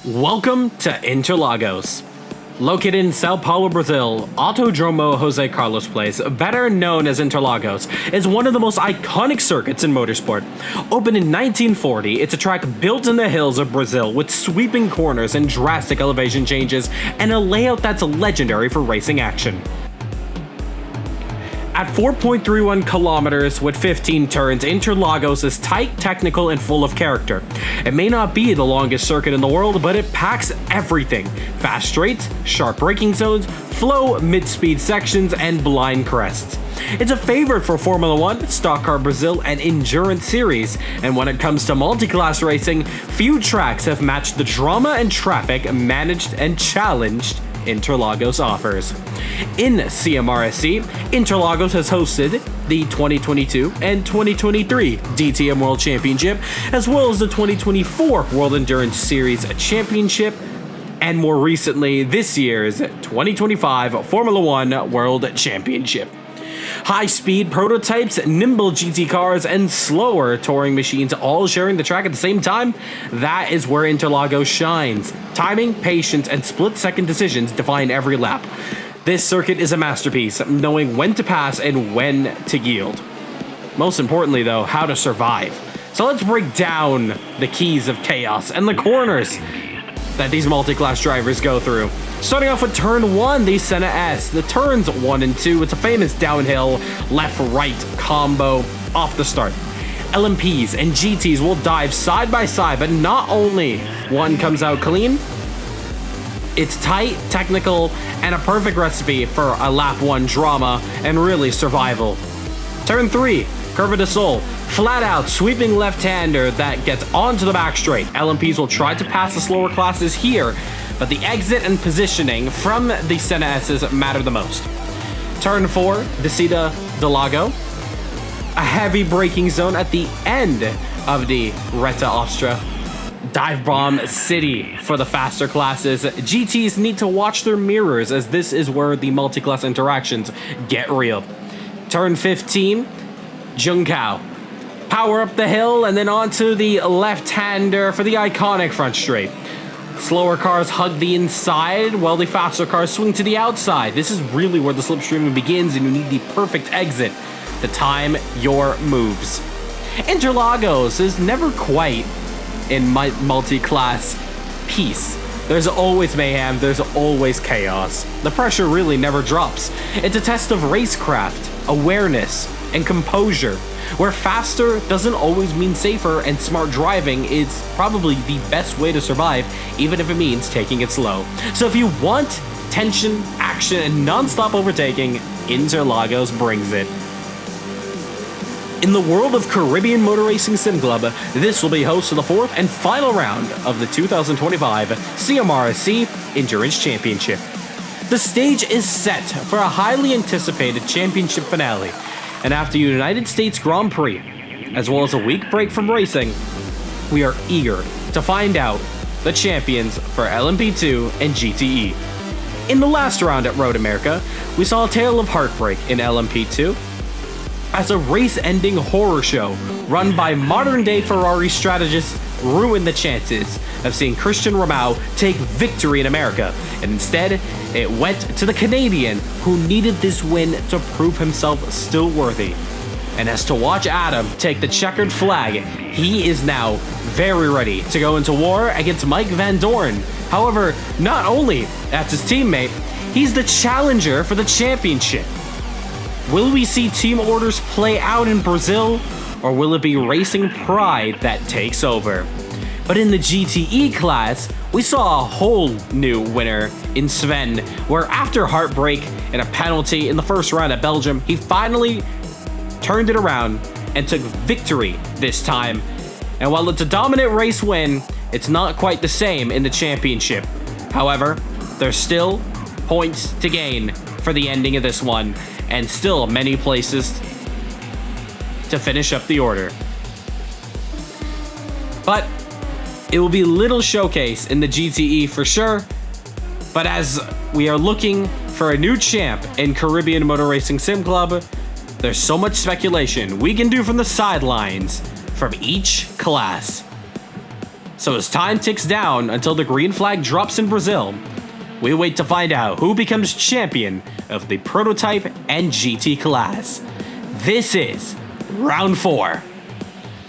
Welcome to Interlagos. Located in Sao Paulo, Brazil, Autodromo Jose Carlos Place, better known as Interlagos, is one of the most iconic circuits in motorsport. Opened in 1940, it's a track built in the hills of Brazil with sweeping corners and drastic elevation changes, and a layout that's legendary for racing action. At 4.31 kilometers with 15 turns, Interlagos is tight, technical, and full of character. It may not be the longest circuit in the world, but it packs everything. Fast straights, sharp braking zones, flow mid-speed sections, and blind crests. It's a favorite for Formula 1, Stock Car Brazil, and Endurance Series, and when it comes to multi-class racing, few tracks have matched the drama and traffic managed and challenged Interlagos offers. In CMRSC, Interlagos has hosted the 2022 and 2023 DTM World Championship, as well as the 2024 World Endurance Series Championship, and more recently, this year's 2025 Formula 1 World Championship. High-speed prototypes, nimble GT cars, and slower touring machines all sharing the track at the same time, that is where Interlagos shines. Timing, patience, and split-second decisions define every lap. This circuit is a masterpiece, knowing when to pass and when to yield. Most importantly, though, how to survive. So let's break down the keys of chaos and the corners that these multi-class drivers go through. Starting off with turn 1, the Senna S. The turns 1 and 2, it's a famous downhill left-right combo off the start. LMPs and GTs will dive side by side, but not only one comes out clean, it's tight, technical, and a perfect recipe for a lap 1 drama and really survival. Turn 3, Curva de Sol. Flat out sweeping left-hander that gets onto the back straight. LMPs will try to pass the slower classes here, but the exit and positioning from the Senna S's matter the most. Turn 4, Descida do Lago. A heavy braking zone at the end of the Reta Ostra. Dive bomb city for the faster classes. GTs need to watch their mirrors, as this is where the multi-class interactions get real. Turn 15, Juncao. Power up the hill and then onto the left-hander for the iconic front straight. Slower cars hug the inside while the faster cars swing to the outside. This is really where the slipstreaming begins, and you need the perfect exit to time your moves. Interlagos is never quite in multi-class peace. There's always mayhem, there's always chaos. The pressure really never drops. It's a test of racecraft, awareness, and composure, where faster doesn't always mean safer, and smart driving is probably the best way to survive, even if it means taking it slow. So if you want tension, action, and non-stop overtaking, Interlagos brings it. In the world of Caribbean Motor Racing Sim Club, this will be host to the fourth and final round of the 2025 CMRSC Endurance Championship. The stage is set for a highly anticipated championship finale, and after United States Grand Prix, as well as a week break from racing, we are eager to find out the champions for LMP2 and GTE. In the last round at Road America, we saw a tale of heartbreak in LMP2, as a race-ending horror show run by modern-day Ferrari strategists ruined the chances of seeing Christian Romao take victory in America, and instead, it went to the Canadian who needed this win to prove himself still worthy. And as to watch Adam take the checkered flag, he is now very ready to go into war against Mike Van Dorn. However, not only that's his teammate, he's the challenger for the championship. Will we see team orders play out in Brazil, or will it be racing pride that takes over? But in the GTE class, we saw a whole new winner in Sven, where after heartbreak and a penalty in the first round at Belgium, he finally turned it around and took victory this time. And while it's a dominant race win, it's not quite the same in the championship. However, there's still points to gain for the ending of this one, and still many places to finish up the order. But it will be little showcase in the GTE for sure, but as we are looking for a new champ in Caribbean Motor Racing Sim Club, there's so much speculation we can do from the sidelines from each class. So as time ticks down until the green flag drops in Brazil, we wait to find out who becomes champion of the prototype and GT class. This is round 4.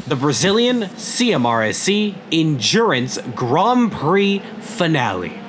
The Brazilian CMRSC Endurance Grand Prix Finale.